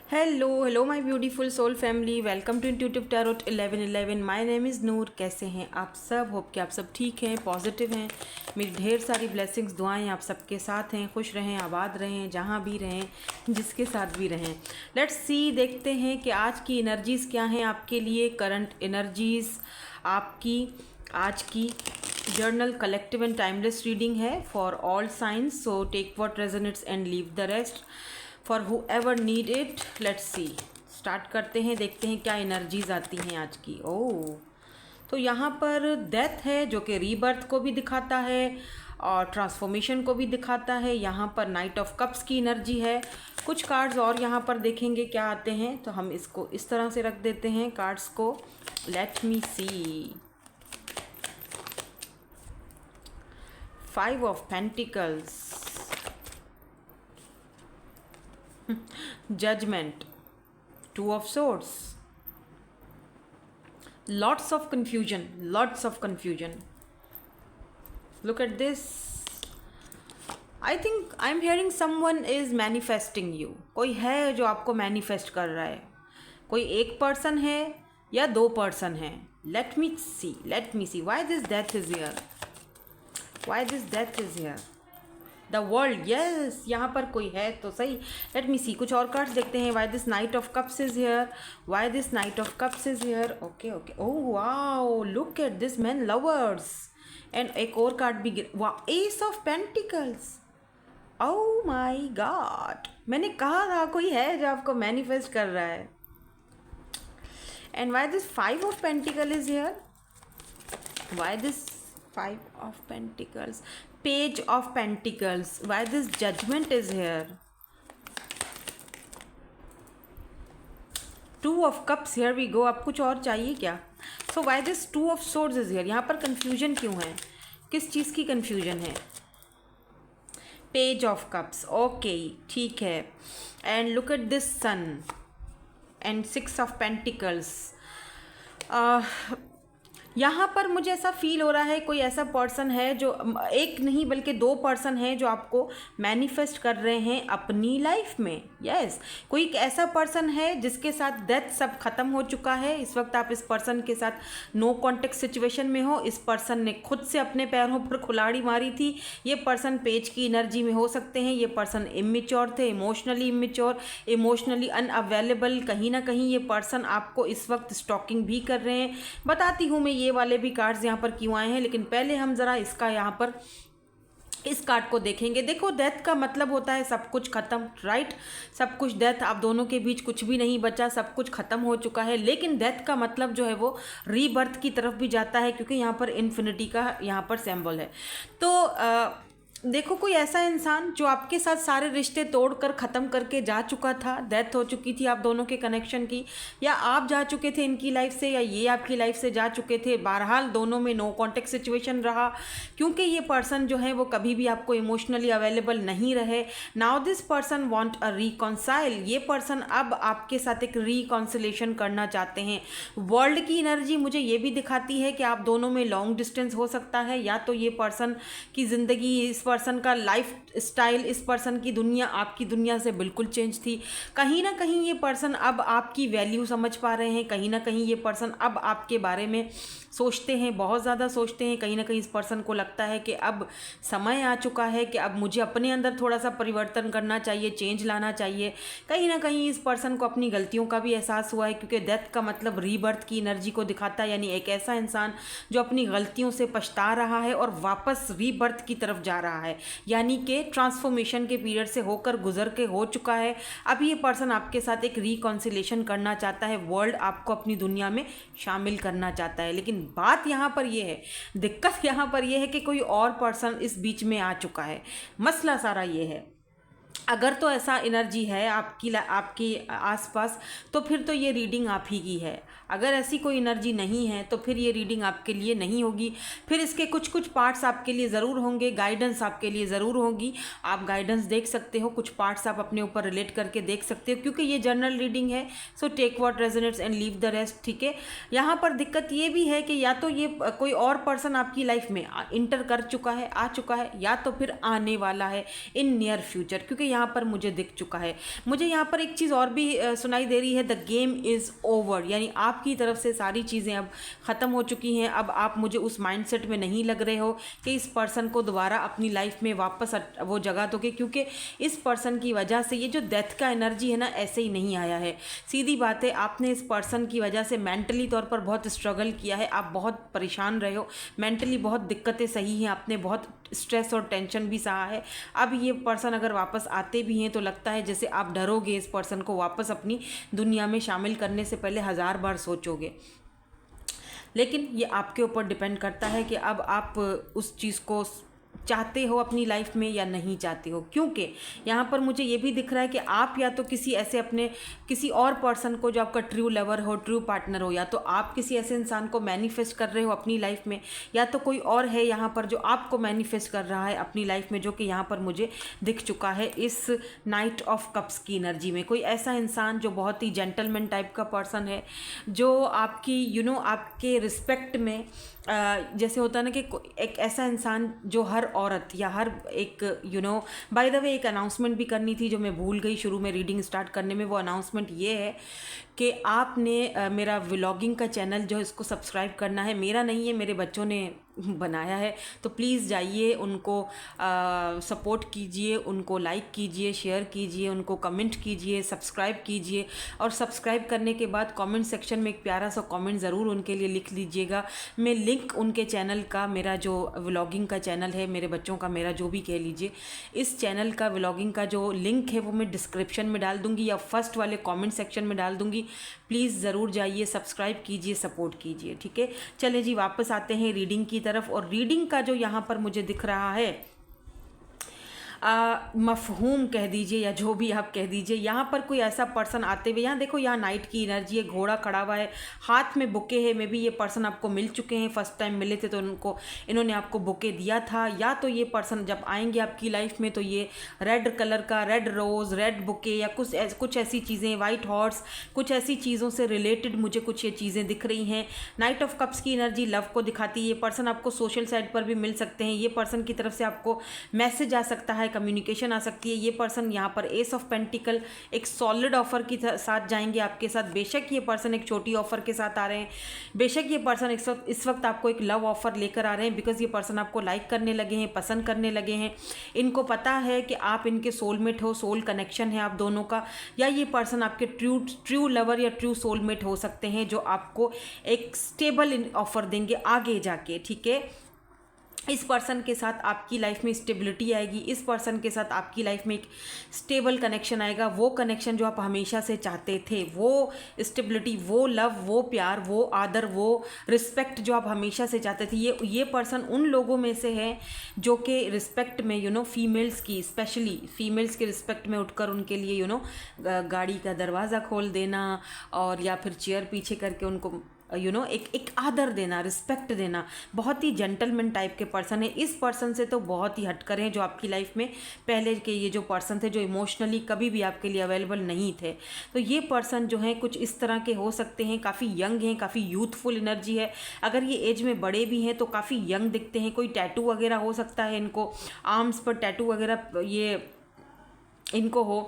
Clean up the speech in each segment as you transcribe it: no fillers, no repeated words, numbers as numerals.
Hello my beautiful soul family, welcome to intuitive tarot 1111। My name is Noor. कैसे हैं आप सब? होप कि आप सब ठीक हैं, पॉजिटिव हैं। मेरी ढेर सारी ब्लेसिंग्स, दुआएं आप सबके साथ हैं। खुश रहें, आबाद रहें, जहाँ भी रहें, जिसके साथ भी रहें। लेट्स सी, देखते हैं कि आज की एनर्जीज़ क्या हैं आपके लिए। करंट एनर्जीज़ आपकी आज की general collective and timeless reading है for all signs. So take what resonates and leave the rest for whoever need it. Let's see, start करते हैं, देखते हैं क्या एनर्जीज आती हैं आज की। ओह, तो यहाँ पर डेथ है जो कि रीबर्थ को भी दिखाता है और ट्रांसफॉर्मेशन को भी दिखाता है। यहाँ पर नाइट ऑफ कप्स की एनर्जी है। कुछ कार्ड्स और यहाँ पर देखेंगे क्या आते हैं, तो हम इसको इस तरह से रख देते हैं कार्ड्स को। Let me see. 5 of pentacles, judgment, 2 of swords, lots of confusion, lots of confusion. Look at this. I think I'm hearing someone is manifesting you. कोई है जो आपको मैनिफेस्ट कर रहा है। कोई एक पर्सन है या दो पर्सन है। Let me see why this death is here. Why this death is here? The world, yes, यहाँ पर कोई है तो सही। लेट मी सी, कुछ और कार्ड्स देखते हैं। Why this night of cups is here, why this night of cups is here. Okay okay, oh wow, look at this man lovers. And एक और कार्ड भी गिर, वाह, S of pentacles. Oh my God, मैंने कहा था कोई है जो आपको मैनिफेस्ट कर रहा है। And why this 5 of pentacle is here, why this 5 of Pentacles, Page of Pentacles, why this Judgment is here, 2 of Cups, here we go। अब कुछ और चाहिए क्या? So why this 2 of Swords is here? यहाँ पर confusion क्यों है? किस चीज़ की confusion है? Page of Cups, okay, ठीक है। And look at this Sun and 6 of Pentacles। यहाँ पर मुझे ऐसा फील हो रहा है कोई ऐसा पर्सन है जो, एक नहीं बल्कि 2 पर्सन हैं जो आपको मैनिफेस्ट कर रहे हैं अपनी लाइफ में। यस, कोई ऐसा पर्सन है जिसके साथ डेथ सब खत्म हो चुका है। इस वक्त आप इस पर्सन के साथ नो कॉन्टेक्ट सिचुएशन में हो। इस पर्सन ने खुद से अपने पैरों पर कुल्हाड़ी मारी थी। ये पर्सन पेज की एनर्जी में हो सकते हैं। ये पर्सन इमेच्योर थे, इमोशनली इमेच्योर, इमोशनली अनअवेलेबल। कहीं ना कहीं ये पर्सन आपको इस वक्त स्टॉकिंग भी कर रहे हैं। बताती हूँ मैं ये वाले भी कार्ड्स यहाँ पर क्यों आए हैं, लेकिन पहले हम ज़रा इसका यहाँ पर इस कार्ड को देखेंगे। देखो, डेथ का मतलब होता है सब कुछ खत्म, राइट। सब कुछ डेथ, आप दोनों के बीच कुछ भी नहीं बचा, सब कुछ खत्म हो चुका है। लेकिन डेथ का मतलब जो है वो रीबर्थ की तरफ भी जाता है, क्योंकि यहाँ पर इन्फिनिटी का यहाँ पर सिंबल है। तो देखो, कोई ऐसा इंसान जो आपके साथ सारे रिश्ते तोड़कर ख़त्म करके जा चुका था, डेथ हो चुकी थी आप दोनों के कनेक्शन की, या आप जा चुके थे इनकी लाइफ से, या ये आपकी लाइफ से जा चुके थे। बहरहाल दोनों में नो कॉन्टेक्ट सिचुएशन रहा, क्योंकि ये पर्सन जो है वो कभी भी आपको इमोशनली अवेलेबल नहीं रहे। Now this person want a reconcile. ये पर्सन अब आपके साथ एक रिकॉन्सिलेशन करना चाहते हैं। वर्ल्ड की एनर्जी मुझे ये भी दिखाती है कि आप दोनों में लॉन्ग डिस्टेंस हो सकता है, या तो ये पर्सन की ज़िंदगी, इस पर्सन का लाइफ स्टाइल, इस पर्सन की दुनिया आपकी दुनिया से बिल्कुल चेंज थी। कहीं ना कहीं ये पर्सन अब आपकी वैल्यू समझ पा रहे हैं। कहीं ना कहीं ये पर्सन अब आपके बारे में सोचते हैं, बहुत ज़्यादा सोचते हैं। कहीं ना कहीं इस पर्सन को लगता है कि अब समय आ चुका है कि अब मुझे अपने अंदर थोड़ा सा परिवर्तन करना चाहिए, चेंज लाना चाहिए। कहीं ना कहीं इस पर्सन को अपनी गलतियों का भी एहसास हुआ है, क्योंकि डेथ का मतलब रीबर्थ की एनर्जी को दिखाता है। यानी एक ऐसा इंसान जो अपनी गलतियों से पछता रहा है और वापस रीबर्थ की तरफ जा रहा है, यानी कि ट्रांसफॉर्मेशन के पीरियड से होकर गुजर के हो चुका है। अब ये पर्सन आपके साथ एक रिकॉन्सिलेशन करना चाहता है। वर्ल्ड आपको अपनी दुनिया में शामिल करना चाहता है। लेकिन बात यहाँ पर ये है, दिक्कत यहाँ पर ये है कि कोई और पर्सन इस बीच में आ चुका है। मसला सारा ये है, अगर तो ऐसा एनर्जी है आपकी आसपास, तो फिर तो ये रीडिंग आप ही की है। अगर ऐसी कोई एनर्जी नहीं है तो फिर ये रीडिंग आपके लिए नहीं होगी। फिर इसके कुछ कुछ पार्ट्स आपके लिए ज़रूर होंगे, गाइडेंस आपके लिए ज़रूर होगी। आप गाइडेंस देख सकते हो, कुछ पार्ट्स आप अपने ऊपर रिलेट करके देख सकते हो, क्योंकि ये जनरल रीडिंग है। So take what resonates and leave the rest, ठीक है। यहाँ पर दिक्कत ये भी है कि या तो ये कोई और पर्सन आपकी लाइफ में इंटर कर चुका है, आ चुका है, या तो फिर आने वाला है इन नियर फ्यूचर, क्योंकि यहाँ पर मुझे दिख चुका है। मुझे यहाँ पर एक चीज़ और भी सुनाई दे रही है, द गेम इज़ ओवर, यानी आपकी तरफ से सारी चीज़ें अब ख़त्म हो चुकी हैं। अब आप मुझे उस माइंडसेट में नहीं लग रहे हो कि इस पर्सन को दोबारा अपनी लाइफ में वापस वो जगह दोगे, क्योंकि इस पर्सन की वजह से ये जो डेथ का एनर्जी है ना, ऐसे ही नहीं आया है। सीधी बात है, आपने इस पर्सन की वजह से मेंटली तौर पर बहुत स्ट्रगल किया है, आप बहुत परेशान रहे हो, मेंटली बहुत दिक्कतें सही हैं, आपने बहुत स्ट्रेस और टेंशन भी सहा है। अब ये पर्सन अगर वापस आते भी हैं तो लगता है जैसे आप डरोगे इस पर्सन को वापस अपनी दुनिया में शामिल करने से पहले 1000 बार सोचोगे। लेकिन ये आपके ऊपर डिपेंड करता है कि अब आप उस चीज़ को चाहते हो अपनी लाइफ में या नहीं चाहते हो, क्योंकि यहाँ पर मुझे ये भी दिख रहा है कि आप या तो किसी ऐसे अपने किसी और पर्सन को जो आपका ट्रू लवर हो, ट्रू पार्टनर हो, या तो आप किसी ऐसे इंसान को मैनिफेस्ट कर रहे हो अपनी लाइफ में, या तो कोई और है यहाँ पर जो आपको मैनिफेस्ट कर रहा है अपनी लाइफ में, जो कि यहाँ पर मुझे दिख चुका है इस नाइट ऑफ कप्स की एनर्जी में। कोई ऐसा इंसान जो बहुत ही जेंटलमैन टाइप का पर्सन है, जो आपकी आपके रिस्पेक्ट में जैसे होता है ना कि एक ऐसा इंसान जो हर औरत या हर एक बाय द वे एक अनाउंसमेंट भी करनी थी जो मैं भूल गई शुरू में रीडिंग स्टार्ट करने में। वो अनाउंसमेंट ये है कि आपने मेरा व्लॉगिंग का चैनल जो है इसको सब्सक्राइब करना है। मेरा नहीं है, मेरे बच्चों ने बनाया है, तो प्लीज़ जाइए उनको सपोर्ट कीजिए, उनको लाइक कीजिए, शेयर कीजिए, उनको कमेंट कीजिए, सब्सक्राइब कीजिए। और सब्सक्राइब करने के बाद कमेंट सेक्शन में एक प्यारा सा कमेंट ज़रूर उनके लिए लिख लीजिएगा। मैं लिंक उनके चैनल का, मेरा जो व्लॉगिंग का चैनल है, मेरे बच्चों का, मेरा जो भी कह लीजिए, इस चैनल का व्लॉगिंग का जो लिंक है वो मैं डिस्क्रिप्शन में डाल दूँगी या फर्स्ट वाले कमेंट सेक्शन में डाल दूँगी। प्लीज़ ज़रूर जाइए, सब्सक्राइब कीजिए, सपोर्ट कीजिए, ठीक है। चले जी, वापस आते हैं रीडिंग की तरफ। और रीडिंग का जो यहाँ पर मुझे दिख रहा है मफहूम कह दीजिए या जो भी आप कह दीजिए, यहाँ पर कोई ऐसा पर्सन आते हुए, यहाँ देखो, यहाँ नाइट की एनर्जी है, घोड़ा खड़ा हुआ है, हाथ में बुके है। मे बी ये पर्सन आपको मिल चुके हैं, फर्स्ट टाइम मिले थे तो इन्होंने आपको बुके दिया था, या तो ये पर्सन जब आएंगे आपकी लाइफ में तो ये रेड कलर का, रेड रोज़, रेड बुके या कुछ ऐसी चीज़ें, वाइट हॉर्स, कुछ ऐसी चीज़ों से रिलेटेड मुझे कुछ ये चीज़ें दिख रही हैं। नाइट ऑफ कप्स की एनर्जी लव को दिखाती है। ये पर्सन आपको सोशल साइड पर भी मिल सकते हैं, ये पर्सन की तरफ से आपको मैसेज आ सकता है, कम्युनिकेशन आ सकती है। ये पर्सन यहाँ पर एस ऑफ पेंटिकल एक सॉलिड ऑफर के साथ जाएंगे आपके साथ। बेशक ये पर्सन एक छोटी ऑफर के साथ आ रहे हैं, बेशक ये पर्सन इस वक्त आपको एक लव ऑफर लेकर आ रहे हैं, बिकॉज ये पर्सन आपको लाइक करने लगे हैं, पसंद करने लगे हैं। इनको पता है कि आप इनके सोलमेट हो, सोल कनेक्शन है आप दोनों का, या ये पर्सन आपके ट्रू लवर या ट्रू सोलमेट हो सकते हैं जो आपको एक स्टेबल ऑफर देंगे आगे जाके, ठीक है। इस पर्सन के साथ आपकी लाइफ में स्टेबिलिटी आएगी, इस पर्सन के साथ आपकी लाइफ में एक स्टेबल कनेक्शन आएगा, वो कनेक्शन जो आप हमेशा से चाहते थे, वो स्टेबिलिटी, वो लव, वो प्यार, वो आदर, वो रिस्पेक्ट जो आप हमेशा से चाहते थे। ये पर्सन उन लोगों में से है जो कि रिस्पेक्ट में फीमेल्स की, स्पेशली फीमेल्स के रिस्पेक्ट में उठकर उनके लिए गाड़ी का दरवाज़ा खोल देना और या फिर चेयर पीछे करके उनको एक आदर देना, रिस्पेक्ट देना। बहुत ही जेंटलमैन टाइप के पर्सन है। इस पर्सन से तो बहुत ही हटकर हैं जो आपकी लाइफ में पहले के ये जो पर्सन थे जो इमोशनली कभी भी आपके लिए अवेलेबल नहीं थे। तो ये पर्सन जो हैं कुछ इस तरह के हो सकते हैं, काफ़ी यंग हैं, काफ़ी यूथफुल एनर्जी है। अगर ये एज में बड़े भी हैं तो काफ़ी यंग दिखते हैं। कोई टैटू वगैरह हो सकता है इनको, आर्म्स पर टैटू वगैरह ये इनको हो,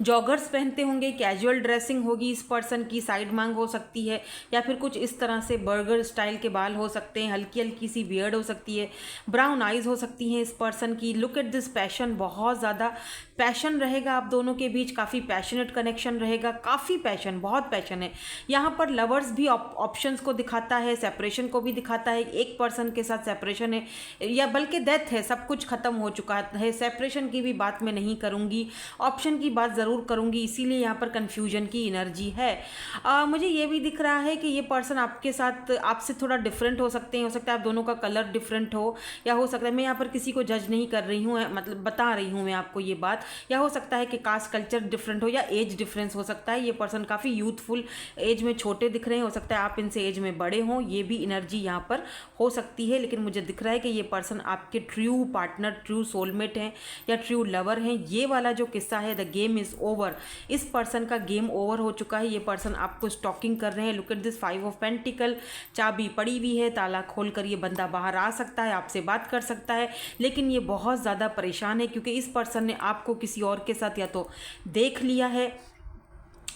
जॉगर्स पहनते होंगे, कैजुअल ड्रेसिंग होगी इस पर्सन की, साइड मांग हो सकती है, या फिर कुछ इस तरह से बर्गर स्टाइल के बाल हो सकते हैं, हल्की हल्की सी बियर्ड हो सकती है, ब्राउन आइज़ हो सकती हैं इस पर्सन की। लुक एट दिस पैशन, बहुत ज़्यादा पैशन रहेगा आप दोनों के बीच, काफ़ी पैशनेट कनेक्शन रहेगा, काफ़ी पैशन, बहुत पैशन है। यहाँ पर लवर्स भी ऑप्शंस को दिखाता है, सेपरेशन को भी दिखाता है। एक पर्सन के साथ सेपरेशन है या बल्कि डेथ है, सब कुछ ख़त्म हो चुका है। सेपरेशन की भी बात मैं नहीं करूँगी, ऑप्शन की बात ज़रूर करूँगी, इसीलिए यहाँ पर कन्फ्यूजन की एनर्जी है। मुझे ये भी दिख रहा है कि ये पर्सन आपके साथ, आपसे थोड़ा डिफरेंट हो सकते हैं, हो सकता है आप दोनों का कलर डिफरेंट हो, या हो सकता है, मैं यहाँ पर किसी को जज नहीं कर रही हूँ, मतलब बता रही हूँ मैं आपको ये बात, या हो सकता है कि कास्ट कल्चर डिफरेंट हो या एज डिफरेंस हो सकता है। ये पर्सन काफ़ी यूथफुल, एज में छोटे दिख रहे हैं, हो सकता है आप इनसे एज में बड़े हों, ये भी एनर्जी यहाँ पर हो सकती है। लेकिन मुझे दिख रहा है कि ये पर्सन आपके ट्रू पार्टनर, ट्रू सोलमेट हैं या ट्रू लवर हैं। ये वाला जो किस्सा है द गेम इज़ ओवर, इस पर्सन का गेम ओवर हो चुका है। ये पर्सन आपको स्टॉकिंग कर रहे हैं। Look at this 5 of pentacle, चाबी पड़ी हुई है, ताला खोल कर ये बंदा बाहर आ सकता है, आपसे बात कर सकता है, लेकिन ये बहुत ज़्यादा परेशान है क्योंकि इस पर्सन ने आपको किसी और के साथ या तो देख लिया है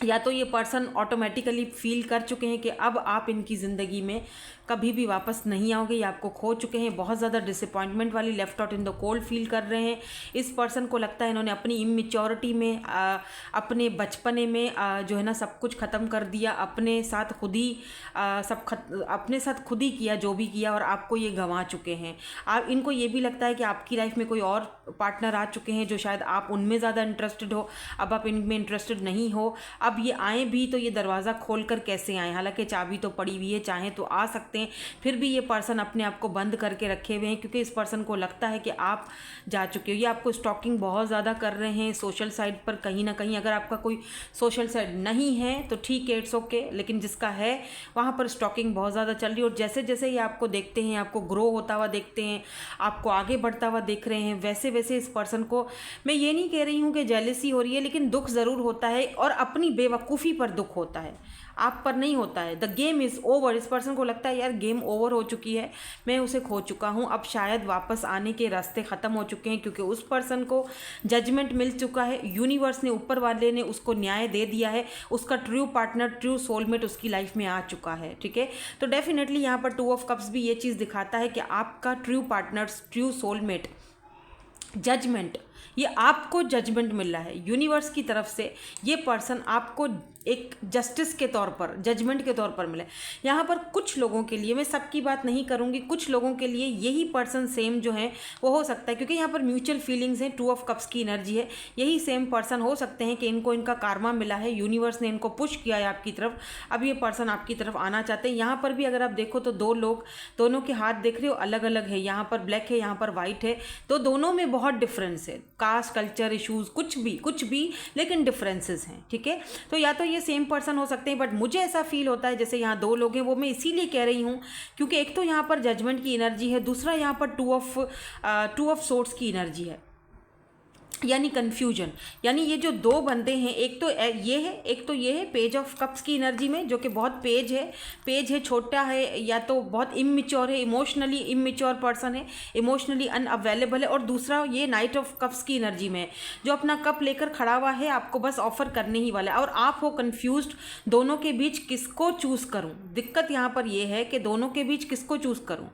या तो ये पर्सन ऑटोमेटिकली फील कर चुके हैं कि अब आप इनकी ज़िंदगी में कभी भी वापस नहीं आओगे, ये आपको खो चुके हैं। बहुत ज़्यादा डिसअपॉइंटमेंट वाली, left out in the cold feel कर रहे हैं। इस पर्सन को लगता है इन्होंने अपनी इमेच्योरिटी में अपने बचपने में जो है ना सब कुछ ख़त्म कर दिया, अपने साथ खुद ही अपने साथ खुद ही किया जो भी किया, और आपको ये गंवा चुके हैं। आप इनको ये भी लगता है कि आपकी लाइफ में कोई और पार्टनर आ चुके हैं जो शायद आप उनमें ज़्यादा इंटरेस्टेड हो, अब आप इनमें इंटरेस्टेड नहीं हो। अब ये आए भी तो ये दरवाज़ा खोल कर कैसे आए, हालांकि चाबी तो पड़ी हुई है, चाहें तो आ सकते हैं, फिर भी ये पर्सन अपने आप को बंद करके रखे हुए हैं क्योंकि इस पर्सन को लगता है कि आप जा चुके हो। ये आपको स्टॉकिंग बहुत ज़्यादा कर रहे हैं सोशल साइट पर कहीं ना कहीं। अगर आपका कोई सोशल साइट नहीं है तो ठीक है, इट्स ओके, लेकिन जिसका है वहाँ पर स्टॉकिंग बहुत ज़्यादा चल रही है। और जैसे जैसे ये आपको देखते हैं, आपको ग्रो होता हुआ देखते हैं, आपको आगे बढ़ता हुआ देख रहे हैं, वैसे वैसे इस पर्सन को, मैं ये नहीं कह रही हूँ कि जेलसी हो रही है, लेकिन दुख ज़रूर होता है और अपनी बेवकूफ़ी पर दुख होता है, आप पर नहीं होता है। The game is over. इस पर्सन को लगता है यार गेम ओवर हो चुकी है, मैं उसे खो चुका हूँ, अब शायद वापस आने के रास्ते ख़त्म हो चुके हैं क्योंकि उस पर्सन को जजमेंट मिल चुका है। यूनिवर्स ने, ऊपर वाले ने उसको न्याय दे दिया है। उसका ट्रू पार्टनर, ट्रू सोलमेट उसकी लाइफ में आ चुका है। ठीक है, तो डेफिनेटली यहाँ पर 2 ऑफ कप्स भी ये चीज़ दिखाता है कि आपका true partner, true soulmate, judgment, ये आपको जजमेंट मिल रहा है यूनिवर्स की तरफ से। ये पर्सन आपको एक जस्टिस के तौर पर, जजमेंट के तौर पर मिले। यहाँ पर कुछ लोगों के लिए, मैं सबकी बात नहीं करूँगी, कुछ लोगों के लिए यही पर्सन सेम जो है वो हो सकता है क्योंकि यहाँ पर म्यूचुअल फीलिंग्स हैं, 2 ऑफ कप्स की एनर्जी है। यही सेम पर्सन हो सकते हैं कि इनको इनका कारमा मिला है, यूनिवर्स ने इनको पुश किया है आपकी तरफ, अब ये पर्सन आपकी तरफ आना चाहते हैं। यहाँ पर भी अगर आप देखो तो 2 लोग, दोनों के हाथ देख रहे हो अलग अलग है, यहाँ पर ब्लैक है, यहाँ पर वाइट है, तो दोनों में बहुत डिफरेंस है। कास्ट, कल्चर इशूज़, कुछ भी लेकिन डिफरेंसेस हैं। ठीक है, तो या तो ये सेम पर्सन हो सकते हैं, बट मुझे ऐसा फील होता है जैसे यहाँ 2 लोग हैं। वो मैं इसीलिए कह रही हूँ क्योंकि एक तो यहाँ पर जजमेंट की एनर्जी है, दूसरा यहाँ पर 2 ऑफ सोर्ड्स की एनर्जी है, यानी कन्फ्यूजन। यानी ये जो 2 बंदे हैं, एक तो ये है, एक तो ये है पेज ऑफ कप्स की एनर्जी में, जो कि बहुत पेज है, छोटा है, या तो बहुत इमेच्योर है, इमोशनली इमेच्योर पर्सन है, इमोशनली अनअवेलेबल है। और दूसरा ये नाइट ऑफ कप्स की एनर्जी में है, जो अपना कप लेकर खड़ा हुआ है, आपको बस ऑफर करने ही वाला है, और आप हो कन्फ्यूज्ड दोनों के बीच किसको चूज़ करूँ। दिक्कत यहाँ पर ये है कि दोनों के बीच किसको चूज़ करूँ,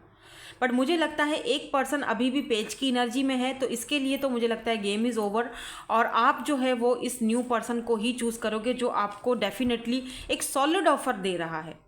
बट मुझे लगता है एक पर्सन अभी भी पेज की एनर्जी में है, तो इसके लिए तो मुझे लगता है गेम इज़ ओवर, और आप जो है वो इस न्यू पर्सन को ही चूज़ करोगे जो आपको डेफिनेटली एक सॉलिड ऑफर दे रहा है,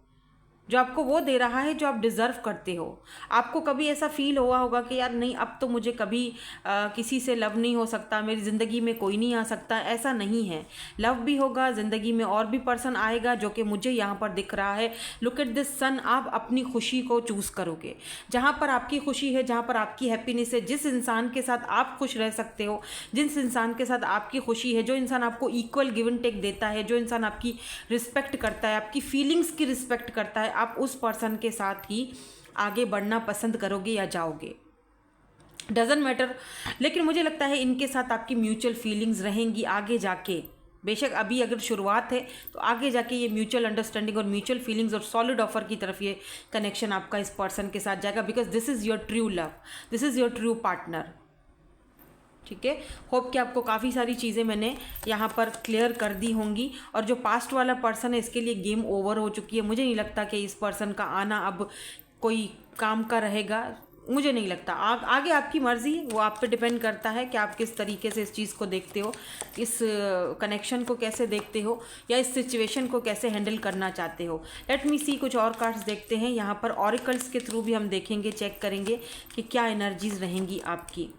जो आपको वो दे रहा है जो आप डिज़र्व करते हो। आपको कभी ऐसा फील हुआ होगा कि यार नहीं, अब तो मुझे कभी किसी से लव नहीं हो सकता, मेरी ज़िंदगी में कोई नहीं आ सकता, ऐसा नहीं है। लव भी होगा, ज़िंदगी में और भी पर्सन आएगा जो कि मुझे यहाँ पर दिख रहा है। लुक एट दिस सन। आप अपनी खुशी को चूज़ करोगे, जहाँ पर आपकी खुशी है, जहाँ पर आपकी हैप्पीनेस है, जिस इंसान के साथ आप खुश रह सकते हो, जिस इंसान के साथ आपकी खुशी है, जो इंसान आपको इक्वल गिव एंड टेक देता है, जो इंसान आपकी रिस्पेक्ट करता है, आपकी फीलिंग्स की रिस्पेक्ट करता है, आप उस पर्सन के साथ ही आगे बढ़ना पसंद करोगे या जाओगे, डजंट मैटर। लेकिन मुझे लगता है इनके साथ आपकी म्यूचुअल फीलिंग्स रहेंगी आगे जाके। बेशक अभी अगर शुरुआत है तो आगे जाके ये म्यूचुअल अंडरस्टैंडिंग और म्यूचुअल फीलिंग्स और सॉलिड ऑफर की तरफ ये कनेक्शन आपका इस पर्सन के साथ जाएगा, because this is your true love, this is your true partner. ठीक है, होप कि आपको काफ़ी सारी चीज़ें मैंने यहाँ पर क्लियर कर दी होंगी। और जो पास्ट वाला पर्सन है, इसके लिए गेम ओवर हो चुकी है। मुझे नहीं लगता कि इस पर्सन का आना अब कोई काम का रहेगा, मुझे नहीं लगता। आगे आपकी मर्ज़ी, वो आप पे डिपेंड करता है कि आप किस तरीके से इस चीज़ को देखते हो, इस कनेक्शन को कैसे देखते हो, या इस सिचुएशन को कैसे हैंडल करना चाहते हो। लेट मी सी, कुछ और कार्ड्स देखते हैं यहाँ पर। ऑरिकल्स के थ्रू भी हम देखेंगे, चेक करेंगे कि क्या एनर्जीज रहेंगी आपकी।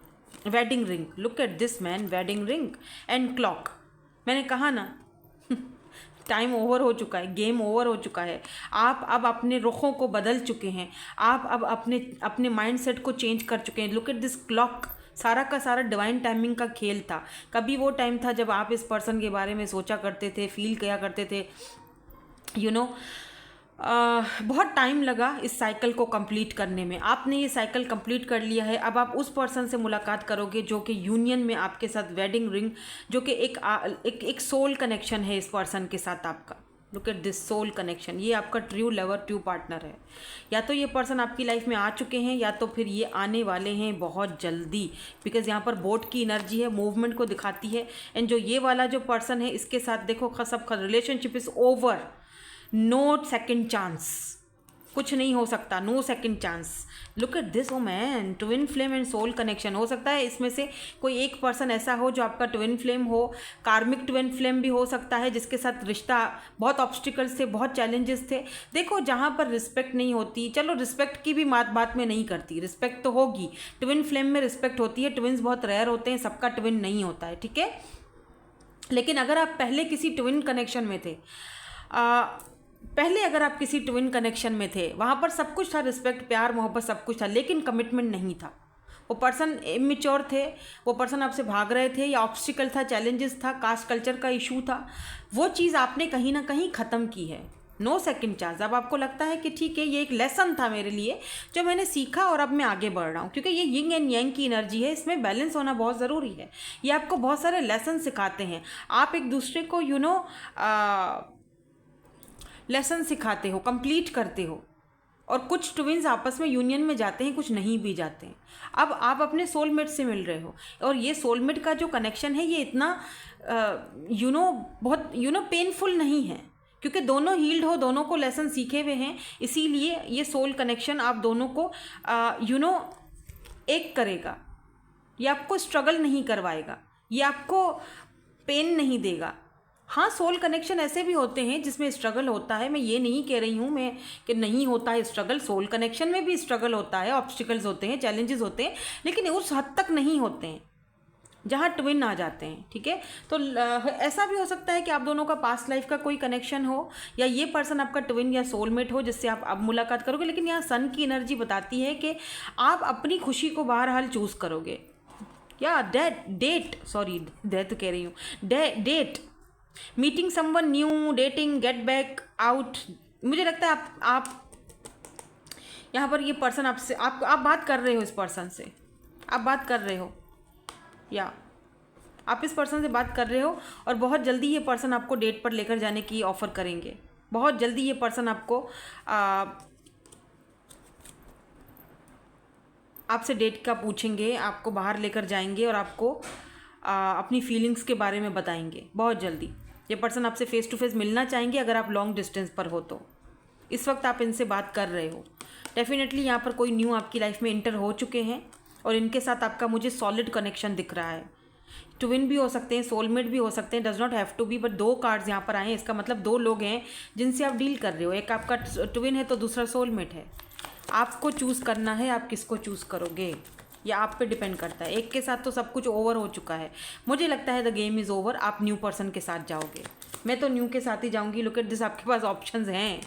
Wedding ring, look at this man, wedding ring and clock. मैंने कहा ना टाइम ओवर हो चुका है, गेम ओवर हो चुका है। आप अब अपने रुखों को बदल चुके हैं, आप अब अपने माइंडसेट को चेंज कर चुके हैं। लुक एट दिस क्लॉक, सारा का सारा डिवाइन टाइमिंग का खेल था। कभी वो टाइम था जब आप इस पर्सन के बारे में सोचा करते थे, फील किया करते थे, यू नो, बहुत टाइम लगा इस साइकिल को कंप्लीट करने में। आपने ये साइकिल कंप्लीट कर लिया है। अब आप उस पर्सन से मुलाकात करोगे जो कि यूनियन में आपके साथ वेडिंग रिंग, जो कि एक सोल कनेक्शन है इस पर्सन के साथ आपका। Look at this soul connection, ये आपका ट्रू लवर, ट्रू पार्टनर है। या तो ये पर्सन आपकी लाइफ में आ चुके हैं या तो फिर ये आने वाले हैं बहुत जल्दी, बिकॉज यहाँ पर बोट की एनर्जी है, मूवमेंट को दिखाती है। एंड जो ये वाला जो पर्सन है इसके साथ देखो सब relationship is over, no second chance, कुछ नहीं हो सकता, no second chance. Look at this, oh man, twin flame and soul connection. हो सकता है इसमें से कोई एक पर्सन ऐसा हो जो आपका ट्विन फ्लेम हो, कार्मिक ट्विन फ्लेम भी हो सकता है, जिसके साथ रिश्ता बहुत ऑब्स्टिकल्स थे, बहुत चैलेंजेस थे। देखो जहाँ पर रिस्पेक्ट नहीं होती, चलो रिस्पेक्ट की भी बात में नहीं करती, रिस्पेक्ट तो होगी, ट्विन फ्लेम में रिस्पेक्ट होती है। ट्विन्स बहुत रेयर होते हैं, सबका ट्विन नहीं होता है, ठीक है। लेकिन अगर आप पहले किसी ट्विन कनेक्शन में थे, अगर आप किसी ट्विन कनेक्शन में थे, वहाँ पर सब कुछ था, रिस्पेक्ट, प्यार, मोहब्बत, सब कुछ था, लेकिन कमिटमेंट नहीं था। वो पर्सन इमेच्योर थे, वो पर्सन आपसे भाग रहे थे, या ऑब्स्टिकल था, चैलेंजेस था, कास्ट कल्चर का इशू था, वो चीज़ आपने कहीं ना कहीं ख़त्म की है। No second chance. अब आपको लगता है कि ठीक है, ये एक लेसन था मेरे लिए जो मैंने सीखा और अब मैं आगे बढ़ रहा हूँ, क्योंकि ये यिंग एंड यांग की एनर्जी है, इसमें बैलेंस होना बहुत ज़रूरी है। ये आपको बहुत सारे लेसन सिखाते हैं, आप एक दूसरे को लेसन सिखाते हो, कंप्लीट करते हो। और कुछ ट्विन्स आपस में यूनियन में जाते हैं, कुछ नहीं भी जाते हैं। अब आप अपने सोलमेट से मिल रहे हो, और ये सोलमेट का जो कनेक्शन है ये इतना बहुत पेनफुल नहीं है, क्योंकि दोनों हील्ड हो, दोनों को लेसन सीखे हुए हैं। इसीलिए ये सोल कनेक्शन आप दोनों को एक करेगा। ये आपको स्ट्रगल नहीं करवाएगा, ये आपको पेन नहीं देगा। हाँ, सोल कनेक्शन ऐसे भी होते हैं जिसमें स्ट्रगल होता है, मैं ये नहीं कह रही हूँ मैं कि नहीं होता है स्ट्रगल, सोल कनेक्शन में भी स्ट्रगल होता है, ऑब्स्टिकल्स होते हैं, चैलेंजेस होते हैं, लेकिन उस हद तक नहीं होते हैं जहाँ ट्विन आ जाते हैं, ठीक है। तो ऐसा भी हो सकता है कि आप दोनों का पास्ट लाइफ का कोई कनेक्शन हो, या ये पर्सन आपका ट्विन या सोलमेट हो जिससे आप अब मुलाकात करोगे। लेकिन यहाँ सन की एनर्जी बताती है कि आप अपनी खुशी को बहरहाल चूज़ करोगे, या date, meeting someone new, dating, get back out. मुझे लगता है आप यहाँ पर ये पर्सन आपसे आप बात कर रहे हो, इस पर्सन से आप बात कर रहे हो, या आप इस पर्सन से बात कर रहे हो, और बहुत जल्दी ये पर्सन आपको डेट पर लेकर जाने की ऑफ़र करेंगे। बहुत जल्दी ये पर्सन आपको आपसे डेट का पूछेंगे, आपको बाहर लेकर जाएंगे और आपको अपनी फीलिंग्स के बारे में बताएंगे। बहुत जल्दी ये पर्सन आपसे फेस टू फेस मिलना चाहेंगे, अगर आप लॉन्ग डिस्टेंस पर हो तो। इस वक्त आप इनसे बात कर रहे हो, डेफिनेटली यहाँ पर कोई न्यू आपकी लाइफ में इंटर हो चुके हैं, और इनके साथ आपका मुझे सॉलिड कनेक्शन दिख रहा है। ट्विन भी हो सकते हैं, सोलमेट भी हो सकते हैं, does not have to be, but 2 cards यहाँ पर आए हैं, इसका मतलब 2 लोग हैं जिनसे आप डील कर रहे हो। एक आपका ट्विन है तो दूसरा सोलमेट है। आपको चूज़ करना है, आप किसको चूज़ करोगे, या आप पे डिपेंड करता है। एक के साथ तो सब कुछ ओवर हो चुका है, मुझे लगता है द गेम इज़ ओवर। आप न्यू पर्सन के साथ जाओगे, मैं तो न्यू के साथ ही जाऊँगी। लुक एट दिस, आपके पास ऑप्शंस हैं,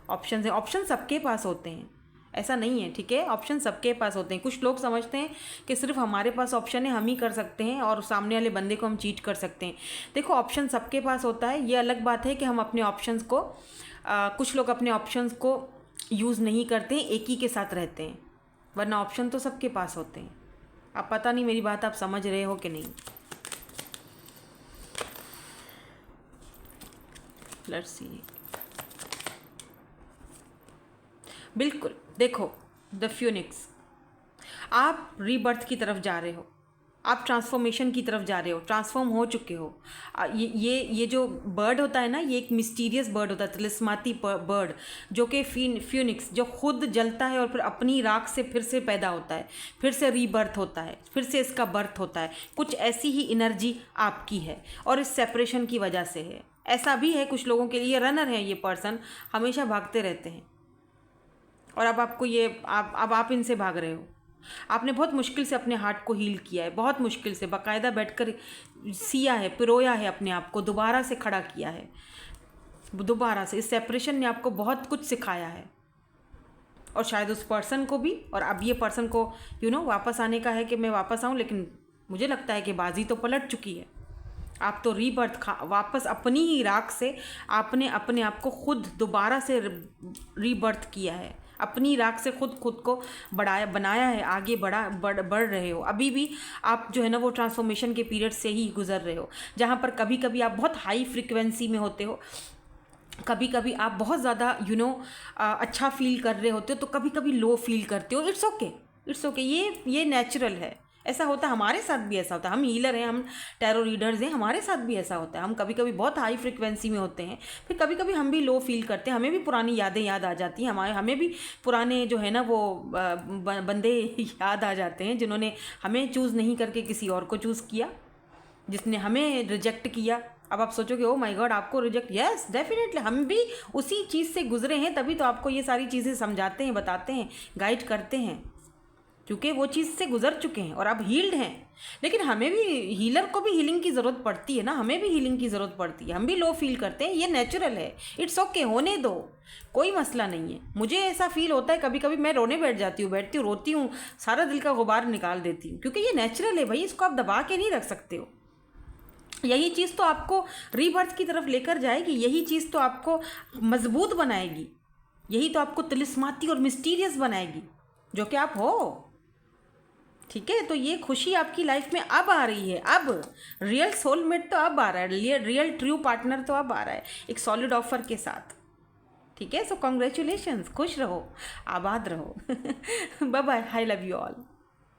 ऑप्शन सबके पास होते हैं, ऐसा नहीं है, ठीक है। ऑप्शन सबके पास होते हैं। कुछ लोग समझते हैं कि सिर्फ हमारे पास ऑप्शन है, हम ही कर सकते हैं और सामने वाले बंदे को हम चीट कर सकते हैं। देखो, ऑप्शन सबके पास होता है। ये अलग बात है कि हम अपने ऑप्शंस को कुछ लोग अपने ऑप्शंस को यूज़ नहीं करते हैं, एक ही के साथ रहते हैं, वरना ऑप्शन तो सबके पास होते हैं। अब पता नहीं मेरी बात आप समझ रहे हो कि नहीं। Let's see. बिल्कुल, देखो द फ्यूनिक्स, आप रीबर्थ की तरफ जा रहे हो, आप ट्रांसफॉर्मेशन की तरफ जा रहे हो, ट्रांसफॉर्म हो चुके हो। ये जो बर्ड होता है ना, ये एक मिस्टीरियस बर्ड होता है, तिलिस्माती बर्ड, जो कि फ्यूनिक्स, जो खुद जलता है और फिर अपनी राख से फिर से पैदा होता है, फिर से रीबर्थ होता है, फिर से इसका बर्थ होता है। कुछ ऐसी ही एनर्जी आपकी है, और इस सेपरेशन की वजह से है। ऐसा भी है कुछ लोगों के लिए, रनर है ये पर्सन, हमेशा भागते रहते हैं, और अब आपको ये अब आप इनसे भाग रहे हो। आपने बहुत मुश्किल से अपने हार्ट को हील किया है, बहुत मुश्किल से, बाकायदा बैठकर सिया है, पिरोया है, अपने आप को दोबारा से खड़ा किया है, दोबारा से। इस सेपरेशन ने आपको बहुत कुछ सिखाया है, और शायद उस पर्सन को भी। और अब ये पर्सन को वापस आने का है कि मैं वापस आऊँ, लेकिन मुझे लगता है कि बाजी तो पलट चुकी है। आप तो रीबर्थ वापस अपनी ही राख से आपने अपने आप को खुद दोबारा से रीबर्थ किया है, अपनी राख से खुद को बनाया है, आगे बढ़ रहे हो। अभी भी आप जो है ना वो ट्रांसफॉर्मेशन के पीरियड से ही गुजर रहे हो, जहाँ पर कभी कभी आप बहुत हाई फ्रिक्वेंसी में होते हो, कभी कभी आप बहुत ज़्यादा अच्छा फील कर रहे होते हो, तो कभी कभी लो फील करते हो। इट्स ओके, इट्स ओके, ये नेचुरल है। ऐसा होता है, हमारे साथ भी ऐसा होता है। हम हीलर हैं, हम टैरो रीडर्स हैं, हमारे साथ भी ऐसा होता है। हम कभी कभी बहुत हाई फ्रिक्वेंसी में होते हैं, फिर कभी कभी हम भी लो फील करते हैं, हमें भी पुरानी यादें याद आ जाती हैं, हमें भी पुराने जो है ना वो बंदे याद आ जाते हैं, जिन्होंने हमें चूज़ नहीं करके किसी और को चूज़ किया, जिसने हमें रिजेक्ट किया। अब आप सोचोगे ओ माय गॉड आपको रिजेक्ट, यस डेफिनेटली, हम भी उसी चीज़ से गुजरे हैं, तभी तो आपको ये सारी चीज़ें समझाते हैं, बताते हैं, गाइड करते हैं, क्योंकि वो चीज़ से गुजर चुके हैं और अब हील्ड हैं। लेकिन हमें भी, हीलर को भी हीलिंग की ज़रूरत पड़ती है ना, हमें भी हीलिंग की ज़रूरत पड़ती है, हम भी लो फील करते हैं, ये नेचुरल है। इट्स ओके, होने दो, कोई मसला नहीं है। मुझे ऐसा फील होता है कभी कभी, मैं रोने बैठती हूँ, रोती हूँ, सारा दिल का गुबार निकाल देती हूँ, क्योंकि ये नेचुरल है भाई, इसको आप दबा के नहीं रख सकते हो। यही चीज़ तो आपको रीबर्थ की तरफ लेकर जाएगी, यही चीज़ तो आपको मजबूत बनाएगी, यही तो आपको तिलिस्माती और मिस्टीरियस बनाएगी, जो कि आप हो। ठीक है, तो ये खुशी आपकी लाइफ में अब आ रही है, अब रियल सोलमेट तो अब आ रहा है, रियल ट्रू पार्टनर तो अब आ रहा है, एक सॉलिड ऑफर के साथ। ठीक है, सो कॉन्ग्रेचुलेशंस, खुश रहो, आबाद रहो। Bye bye, I love you all.